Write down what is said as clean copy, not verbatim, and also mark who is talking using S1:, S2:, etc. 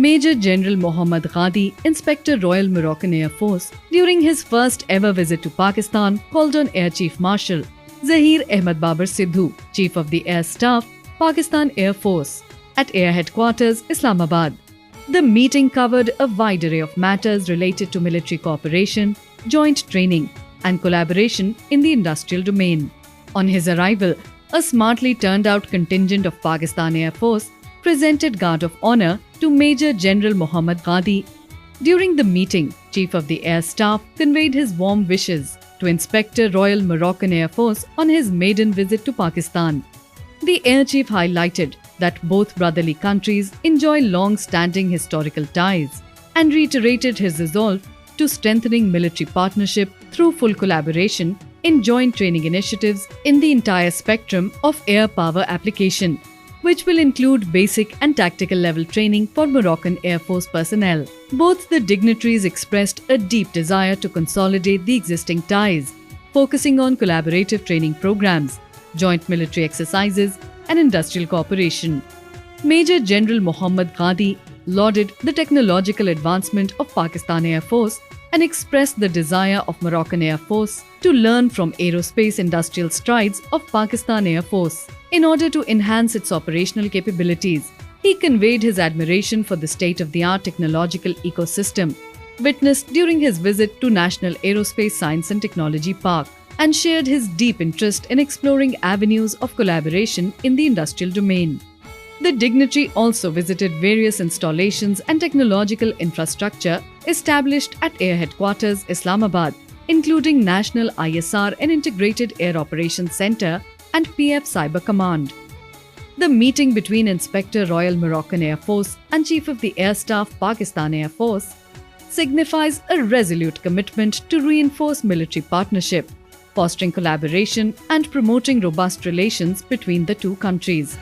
S1: Major General Mohammad Ghadi, Inspector Royal Moroccan Air Force, during his first ever visit to Pakistan, called on Air Chief Marshal Zahir Ahmad Babar Sidhu, Chief of the Air Staff, Pakistan Air Force, at Air Headquarters, Islamabad. The meeting covered a wide array of matters related to military cooperation, joint training, and collaboration in the industrial domain. On his arrival, a smartly turned out contingent of Pakistan Air Force presented Guard of Honor to Major General Mohammad Ghadi. During the meeting, Chief of the Air Staff conveyed his warm wishes to Inspector Royal Moroccan Air Force on his maiden visit to Pakistan. The Air Chief highlighted that both brotherly countries enjoy long-standing historical ties and reiterated his resolve to strengthening military partnership through full collaboration in joint training initiatives in the entire spectrum of air power application, which will include basic and tactical level training for Moroccan Air Force personnel. Both the dignitaries expressed a deep desire to consolidate the existing ties, focusing on collaborative training programs, joint military exercises, and industrial cooperation. Major General Mohammad Ghadi lauded the technological advancement of Pakistan Air Force and expressed the desire of Moroccan Air Force to learn from aerospace industrial strides of Pakistan Air Force in order to enhance its operational capabilities. He conveyed his admiration for the state-of-the-art technological ecosystem witnessed during his visit to National Aerospace Science and Technology Park and shared his deep interest in exploring avenues of collaboration in the industrial domain. The dignitary also visited various installations and technological infrastructure established at Air Headquarters, Islamabad, including National ISR and Integrated Air Operations Center and PF Cyber Command. The meeting between Inspector Royal Moroccan Air Force and Chief of the Air Staff Pakistan Air Force signifies a resolute commitment to reinforce military partnership, fostering collaboration and promoting robust relations between the two countries.